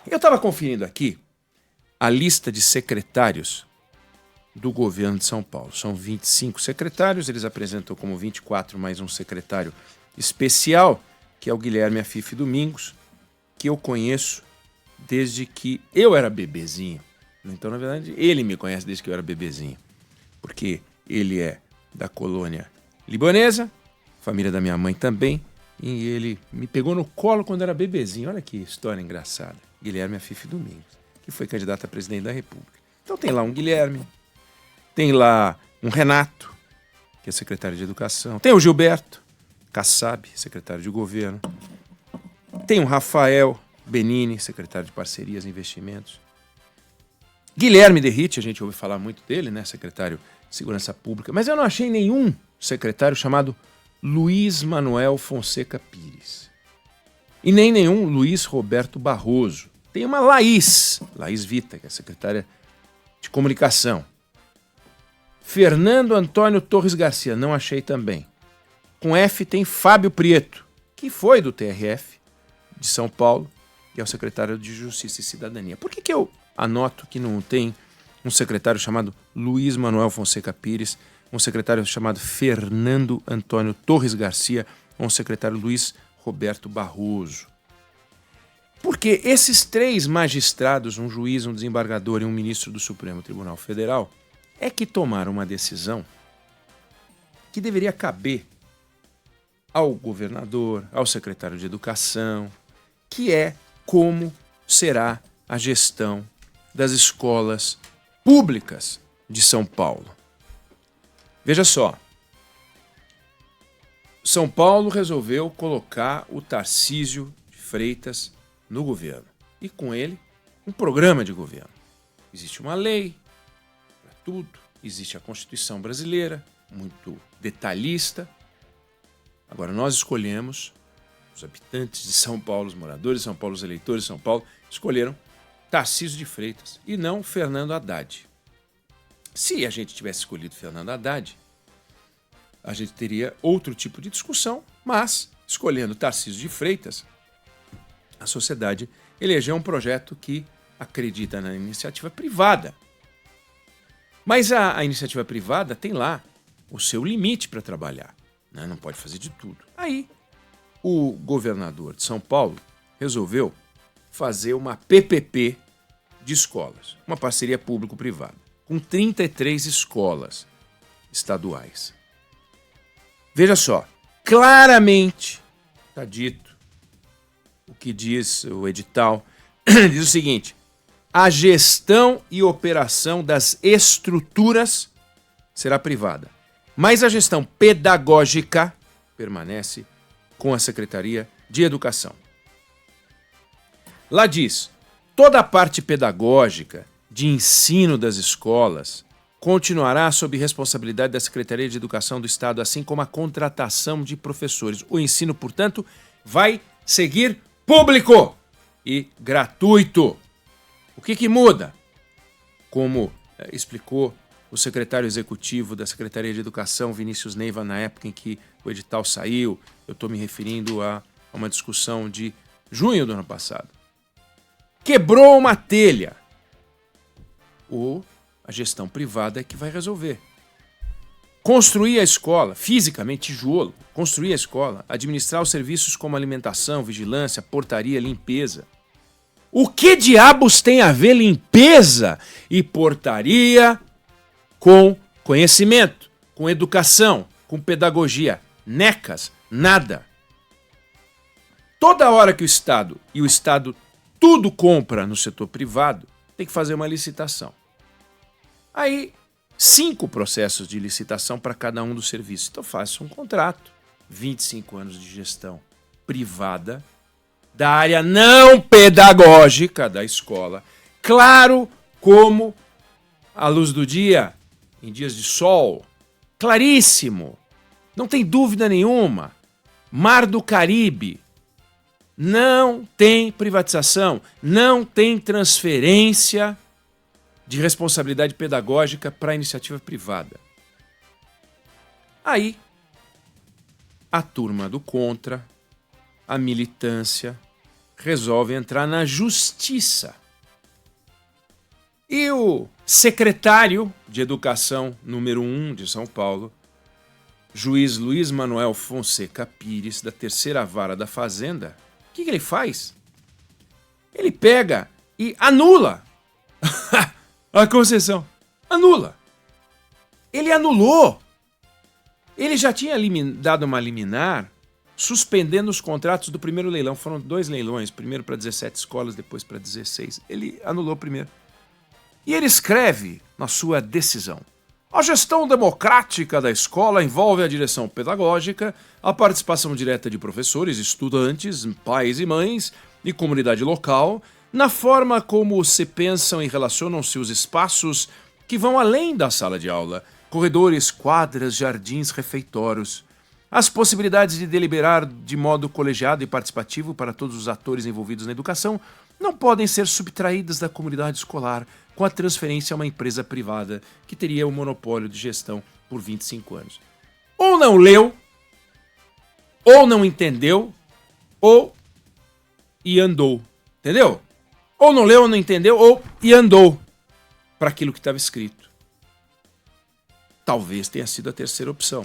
Eu estava conferindo aqui a lista de secretários do governo de São Paulo. São 25 secretários, eles apresentam como 24 mais um secretário especial, que é o Guilherme Afife Domingos, que eu conheço desde que eu era bebezinho. Então, na verdade, ele me conhece desde que eu era bebezinho, porque ele é da colônia libanesa, família da minha mãe também, e ele me pegou no colo quando era bebezinho. Olha que história engraçada. Guilherme Afife Domingos, que foi candidato a presidente da República. Então tem lá um Guilherme, tem lá um Renato, que é secretário de Educação, tem o Gilberto Kassab, secretário de Governo, tem o Rafael Benini, secretário de Parcerias e Investimentos, Guilherme Derrite, a gente ouve falar muito dele, né, secretário de Segurança Pública, mas eu não achei nenhum secretário chamado Luiz Manuel Fonseca Pires. E nem nenhum Luiz Roberto Barroso. Tem uma Laís Vita, que é secretária de Comunicação. Fernando Antônio Torres Garcia, não achei também. Com F tem Fábio Prieto, que foi do TRF de São Paulo e é o secretário de Justiça e Cidadania. Por que eu anoto que não tem um secretário chamado Luiz Manuel Fonseca Pires, um secretário chamado Fernando Antônio Torres Garcia ou um secretário Luiz Roberto Barroso? Porque esses três magistrados, um juiz, um desembargador e um ministro do Supremo Tribunal Federal, é que tomaram uma decisão que deveria caber ao governador, ao secretário de Educação, que é como será a gestão das escolas públicas de São Paulo. Veja só, São Paulo resolveu colocar o Tarcísio de Freitas no governo e com ele um programa de governo. Existe uma lei para tudo, existe a Constituição brasileira, muito detalhista. Agora nós escolhemos, os habitantes de São Paulo, os moradores de São Paulo, os eleitores de São Paulo, escolheram Tarcísio de Freitas e não Fernando Haddad. Se a gente tivesse escolhido Fernando Haddad, a gente teria outro tipo de discussão, mas escolhendo Tarcísio de Freitas, a sociedade elegeu um projeto que acredita na iniciativa privada. Mas a iniciativa privada tem lá o seu limite para trabalhar, né? Não pode fazer de tudo. Aí, o governador de São Paulo resolveu fazer uma PPP de escolas, uma parceria público-privada, com 33 escolas estaduais. Veja só, claramente está dito o que diz o edital, diz o seguinte: a gestão e operação das estruturas será privada, mas a gestão pedagógica permanece com a Secretaria de Educação. Lá diz, toda a parte pedagógica de ensino das escolas continuará sob responsabilidade da Secretaria de Educação do Estado, assim como a contratação de professores. O ensino, portanto, vai seguir público e gratuito. O que muda? Como explicou o secretário executivo da Secretaria de Educação, Vinícius Neiva, na época em que o edital saiu, eu estou me referindo a uma discussão de junho do ano passado. Quebrou uma telha. Ou a gestão privada é que vai resolver. Construir a escola, fisicamente, tijolo, construir a escola, administrar os serviços como alimentação, vigilância, portaria, limpeza. O que diabos tem a ver limpeza e portaria com conhecimento, com educação, com pedagogia? Necas, nada. Toda hora que o Estado tudo compra no setor privado, tem que fazer uma licitação. Aí, 5 processos de licitação para cada um dos serviços. Então faça um contrato, 25 anos de gestão privada, da área não pedagógica da escola, claro como a luz do dia, em dias de sol, claríssimo, não tem dúvida nenhuma. Mar do Caribe, não tem privatização, não tem transferência de responsabilidade pedagógica para a iniciativa privada. Aí, a turma do contra, a militância, resolve entrar na justiça. E o secretário de Educação número 1 de São Paulo, juiz Luiz Manuel Fonseca Pires, da Terceira Vara da Fazenda, o que ele faz? Ele pega e anula a concessão. Anula. Ele anulou. Ele já tinha dado uma liminar suspendendo os contratos do primeiro leilão. Foram 2 leilões, primeiro para 17 escolas, depois para 16. Ele anulou primeiro. E ele escreve na sua decisão: a gestão democrática da escola envolve a direção pedagógica, a participação direta de professores, estudantes, pais e mães e comunidade local, na forma como se pensam e relacionam-se os espaços que vão além da sala de aula, corredores, quadras, jardins, refeitórios, as possibilidades de deliberar de modo colegiado e participativo para todos os atores envolvidos na educação não podem ser subtraídas da comunidade escolar com a transferência a uma empresa privada que teria o monopólio de gestão por 25 anos. Ou não leu, ou não entendeu, ou e andou. Entendeu? Ou não leu, ou não entendeu, ou e andou para aquilo que estava escrito. Talvez tenha sido a terceira opção.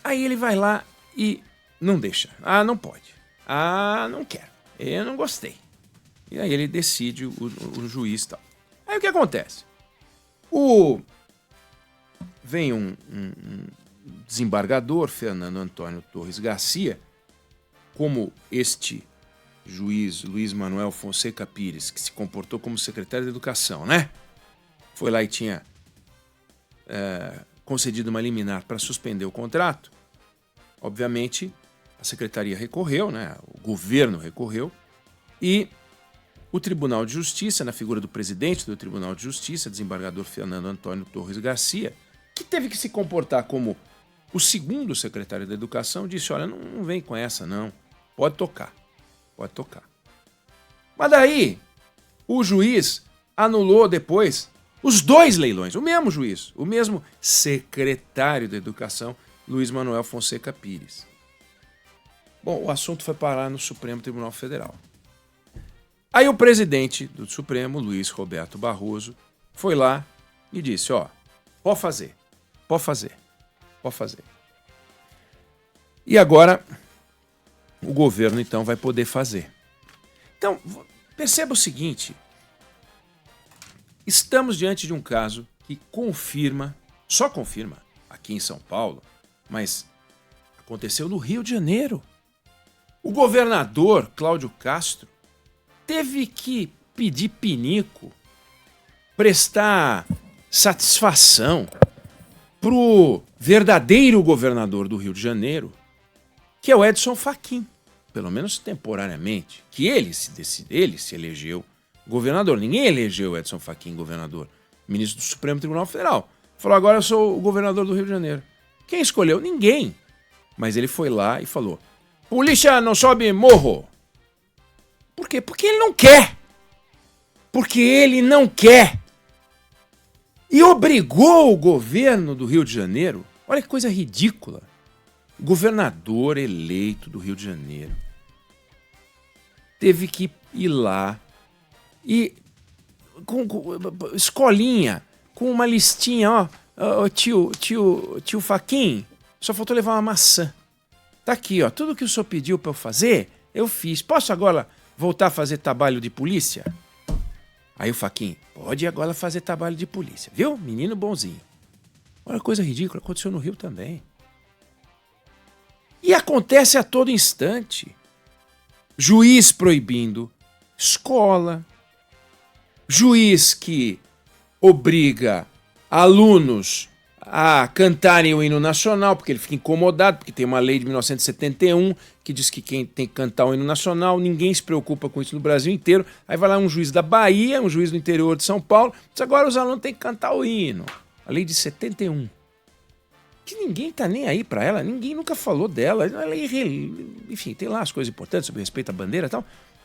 Aí ele vai lá e não deixa. Ah, não pode. Ah, não quero. Eu não gostei. E aí ele decide, o juiz e tal. Aí o que acontece? Vem um desembargador, Fernando Antônio Torres Garcia, como este juiz Luiz Manuel Fonseca Pires, que se comportou como secretário de Educação, né? Foi lá e tinha concedido uma liminar para suspender o contrato. Obviamente, a secretaria recorreu, né? O governo recorreu, e o Tribunal de Justiça, na figura do presidente do Tribunal de Justiça, desembargador Fernando Antônio Torres Garcia, que teve que se comportar como o segundo secretário da Educação, disse: olha, não vem com essa não, pode tocar. Mas daí, o juiz anulou depois os 2 leilões, o mesmo juiz, o mesmo secretário da Educação, Luiz Manuel Fonseca Pires. Bom, o assunto foi parar no Supremo Tribunal Federal. Aí o presidente do Supremo, Luiz Roberto Barroso, foi lá e disse: ó, pode fazer. E agora o governo então vai poder fazer. Então, perceba o seguinte: estamos diante de um caso que só confirma, aqui em São Paulo, mas aconteceu no Rio de Janeiro. O governador Cláudio Castro teve que pedir pinico, prestar satisfação pro verdadeiro governador do Rio de Janeiro, que é o Edson Fachin, pelo menos temporariamente, que ele se elegeu governador. Ninguém elegeu o Edson Fachin governador, ministro do Supremo Tribunal Federal. Falou: agora eu sou o governador do Rio de Janeiro. Quem escolheu? Ninguém. Mas ele foi lá e falou: polícia não sobe morro. Por quê? Porque ele não quer. E obrigou o governo do Rio de Janeiro. Olha que coisa ridícula. Governador eleito do Rio de Janeiro teve que ir lá e com escolinha, com uma listinha, ó, tio Fachin, só faltou levar uma maçã. Tá aqui, ó, tudo que o senhor pediu para eu fazer, eu fiz. Posso agora voltar a fazer trabalho de polícia? Aí o Fachin: pode agora fazer trabalho de polícia, viu? Menino bonzinho. Olha, coisa ridícula, aconteceu no Rio também. E acontece a todo instante. Juiz proibindo escola, juiz que obriga alunos a cantarem o hino nacional, porque ele fica incomodado, porque tem uma lei de 1971 que diz que quem tem que cantar o hino nacional, ninguém se preocupa com isso no Brasil inteiro. Aí vai lá um juiz da Bahia, um juiz do interior de São Paulo, diz: agora os alunos têm que cantar o hino. A lei de 71. Que ninguém tá nem aí para ela, ninguém nunca falou dela. Ela enfim, tem lá as coisas importantes sobre respeito à bandeira e tal.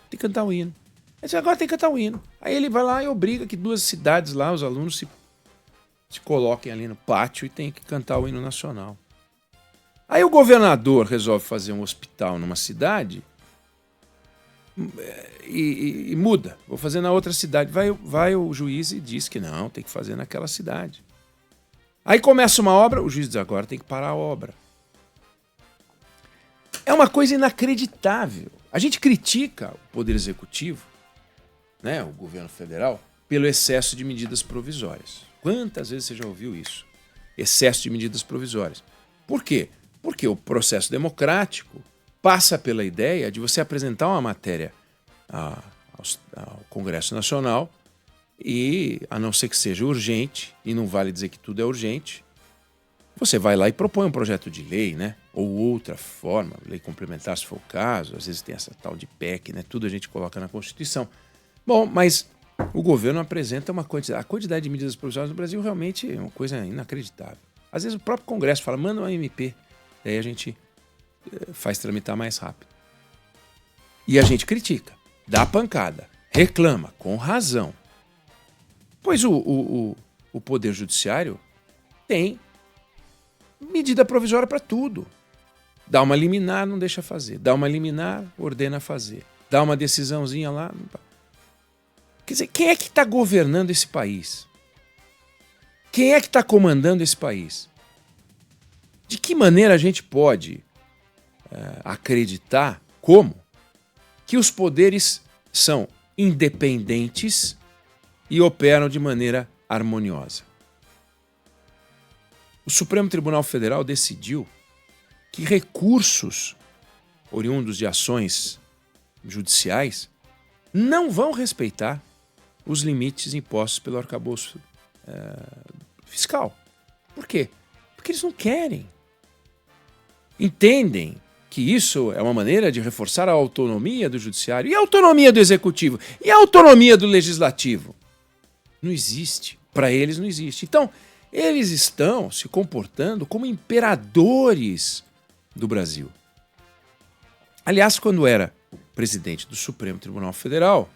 Tem que cantar o hino. Ele diz: agora tem que cantar o hino. Aí ele vai lá e obriga que 2 cidades lá, os alunos se coloquem ali no pátio e tem que cantar o hino nacional. Aí o governador resolve fazer um hospital numa cidade e muda. Vou fazer na outra cidade. Vai o juiz e diz que não, tem que fazer naquela cidade. Aí começa uma obra, o juiz diz agora tem que parar a obra. É uma coisa inacreditável. A gente critica o Poder Executivo, né, o governo federal, pelo excesso de medidas provisórias. Quantas vezes você já ouviu isso? Excesso de medidas provisórias. Por quê? Porque o processo democrático passa pela ideia de você apresentar uma matéria ao Congresso Nacional e, a não ser que seja urgente, e não vale dizer que tudo é urgente, você vai lá e propõe um projeto de lei, né? Ou outra forma, lei complementar se for o caso, às vezes tem essa tal de PEC, né? Tudo a gente coloca na Constituição. Bom, mas o governo apresenta uma quantidade. A quantidade de medidas provisórias no Brasil realmente é uma coisa inacreditável. Às vezes o próprio Congresso fala, manda uma MP, daí a gente faz tramitar mais rápido. E a gente critica, dá pancada, reclama, com razão. Pois o Poder Judiciário tem medida provisória para tudo. Dá uma liminar, não deixa fazer. Dá uma liminar, ordena fazer. Dá uma decisãozinha lá. Quer dizer, quem é que está governando esse país? Quem é que está comandando esse país? De que maneira a gente pode acreditar como que os poderes são independentes e operam de maneira harmoniosa? O Supremo Tribunal Federal decidiu que recursos oriundos de ações judiciais não vão respeitar os limites impostos pelo arcabouço fiscal. Por quê? Porque eles não querem. Entendem que isso é uma maneira de reforçar a autonomia do judiciário. E a autonomia do executivo? E a autonomia do legislativo? Não existe. Para eles não existe. Então, eles estão se comportando como imperadores do Brasil. Aliás, quando era presidente do Supremo Tribunal Federal,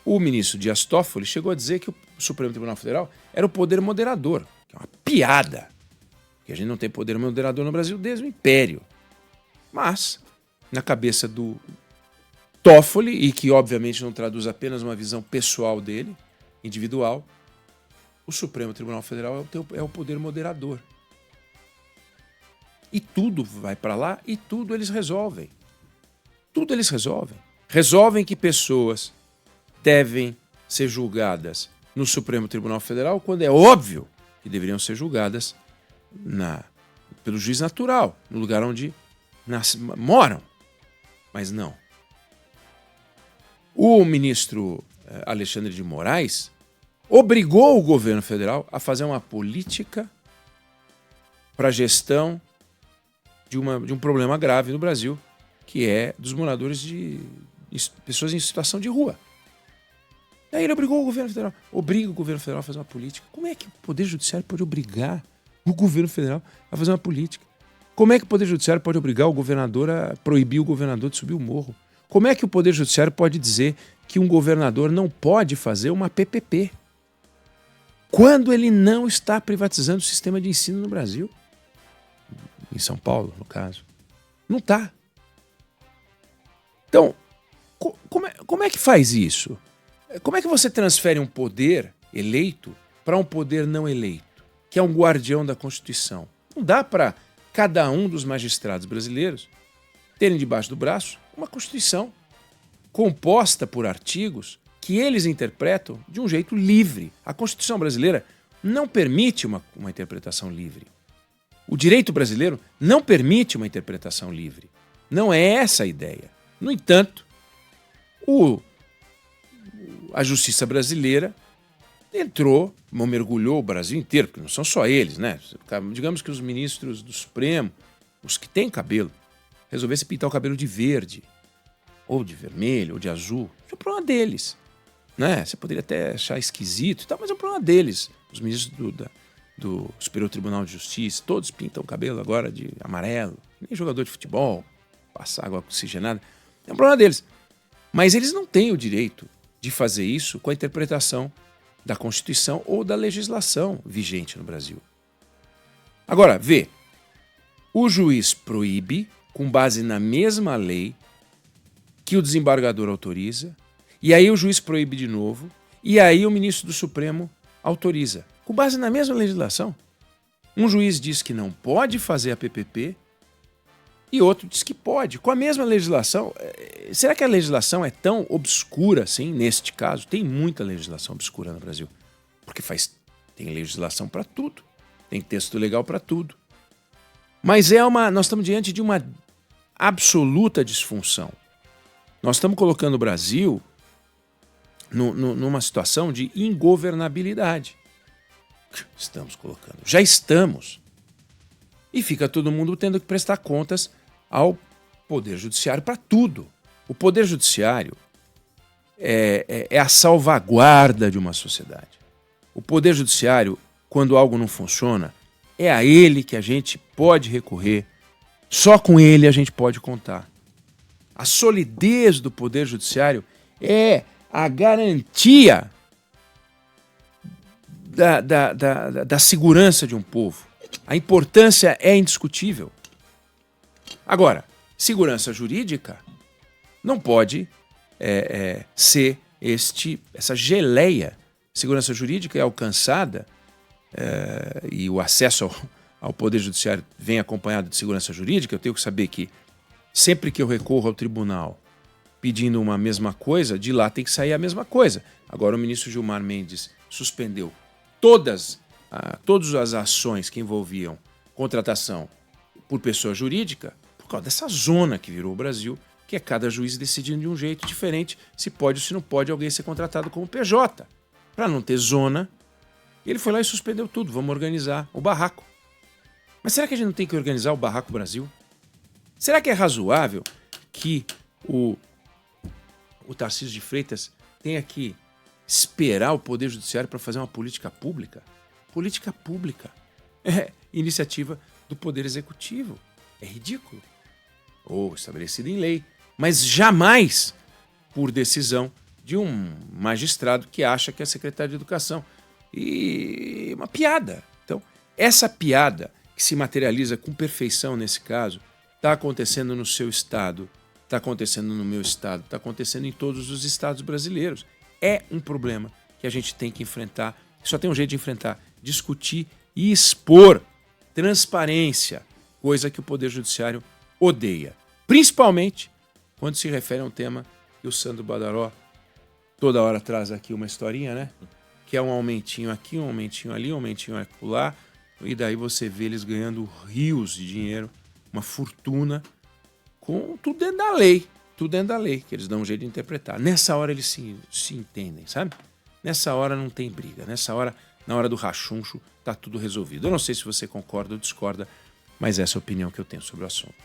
o ministro Dias Toffoli chegou a dizer que o Supremo Tribunal Federal era o poder moderador, que é uma piada, que a gente não tem poder moderador no Brasil desde o Império. Mas, na cabeça do Toffoli, e que obviamente não traduz apenas uma visão pessoal dele, individual, o Supremo Tribunal Federal é o poder moderador. E tudo vai para lá e tudo eles resolvem. Tudo eles resolvem. Resolvem que pessoas devem ser julgadas no Supremo Tribunal Federal quando é óbvio que deveriam ser julgadas pelo juiz natural, no lugar onde moram. Mas não. O ministro Alexandre de Moraes obrigou o governo federal a fazer uma política para a gestão de um problema grave no Brasil, que é dos moradores de pessoas em situação de rua. Daí ele obrigou o governo federal, obriga o governo federal a fazer uma política. Como é que o Poder Judiciário pode obrigar o governo federal a fazer uma política? Como é que o Poder Judiciário pode obrigar o governador a proibir o governador de subir o morro? Como é que o Poder Judiciário pode dizer que um governador não pode fazer uma PPP quando ele não está privatizando o sistema de ensino no Brasil? Em São Paulo, no caso. Não está. Então, como é que faz isso? Como é que você transfere um poder eleito para um poder não eleito, que é um guardião da Constituição? Não dá para cada um dos magistrados brasileiros terem debaixo do braço uma Constituição composta por artigos que eles interpretam de um jeito livre. A Constituição brasileira não permite uma interpretação livre. O direito brasileiro não permite uma interpretação livre. Não é essa a ideia. No entanto, a justiça brasileira mergulhou o Brasil inteiro, porque não são só eles, né? Digamos que os ministros do Supremo, os que têm cabelo, resolvessem pintar o cabelo de verde, ou de vermelho, ou de azul. Isso é o problema deles. Né? Você poderia até achar esquisito e tal, mas é o problema deles. Os ministros do Superior Tribunal de Justiça, todos pintam o cabelo agora de amarelo, nem jogador de futebol, passar água oxigenada. É um problema deles. Mas eles não têm o direito de fazer isso com a interpretação da Constituição ou da legislação vigente no Brasil. Agora, vê, o juiz proíbe, com base na mesma lei que o desembargador autoriza, e aí o juiz proíbe de novo, e aí o ministro do Supremo autoriza, com base na mesma legislação. Um juiz diz que não pode fazer a PPP e outro diz que pode, com a mesma legislação. Será que a legislação é tão obscura assim, neste caso? Tem muita legislação obscura no Brasil, porque tem legislação para tudo, tem texto legal para tudo. Mas nós estamos diante de uma absoluta disfunção. Nós estamos colocando o Brasil numa situação de ingovernabilidade. Já estamos. E fica todo mundo tendo que prestar contas ao Poder Judiciário para tudo. O Poder Judiciário é a salvaguarda de uma sociedade. O Poder Judiciário, quando algo não funciona, é a ele que a gente pode recorrer. Só com ele a gente pode contar. A solidez do Poder Judiciário é a garantia da segurança de um povo. A importância é indiscutível. Agora, segurança jurídica não pode ser essa geleia. Segurança jurídica é alcançada e o acesso ao Poder Judiciário vem acompanhado de segurança jurídica. Eu tenho que saber que sempre que eu recorro ao tribunal pedindo uma mesma coisa, de lá tem que sair a mesma coisa. Agora o ministro Gilmar Mendes suspendeu todas as ações que envolviam contratação por pessoa jurídica por causa dessa zona que virou o Brasil, que é cada juiz decidindo de um jeito diferente se pode ou se não pode alguém ser contratado como PJ. Para não ter zona, ele foi lá e suspendeu tudo. Vamos organizar o barraco. Mas será que a gente não tem que organizar o Barraco Brasil? Será que é razoável que o Tarcísio de Freitas tenha que esperar o Poder Judiciário para fazer uma política pública? Política pública é iniciativa do Poder Executivo. É ridículo. Ou estabelecido em lei. Mas jamais por decisão de um magistrado que acha que é secretário de Educação. E uma piada. Então, essa piada que se materializa com perfeição nesse caso está acontecendo no seu estado, está acontecendo no meu estado, está acontecendo em todos os estados brasileiros. É um problema que a gente tem que enfrentar. Só tem um jeito de enfrentar: discutir e expor. Transparência, coisa que o Poder Judiciário odeia. Principalmente quando se refere a um tema que o Sandro Badaró toda hora traz aqui uma historinha, né? Que é um aumentinho aqui, um aumentinho ali, um aumentinho acolá. E daí você vê eles ganhando rios de dinheiro, uma fortuna, com tudo dentro da lei. Tudo dentro da lei, que eles dão um jeito de interpretar. Nessa hora eles se entendem, sabe? Nessa hora não tem briga. Nessa hora, na hora do rachuncho, tá tudo resolvido. Eu não sei se você concorda ou discorda, mas essa é a opinião que eu tenho sobre o assunto.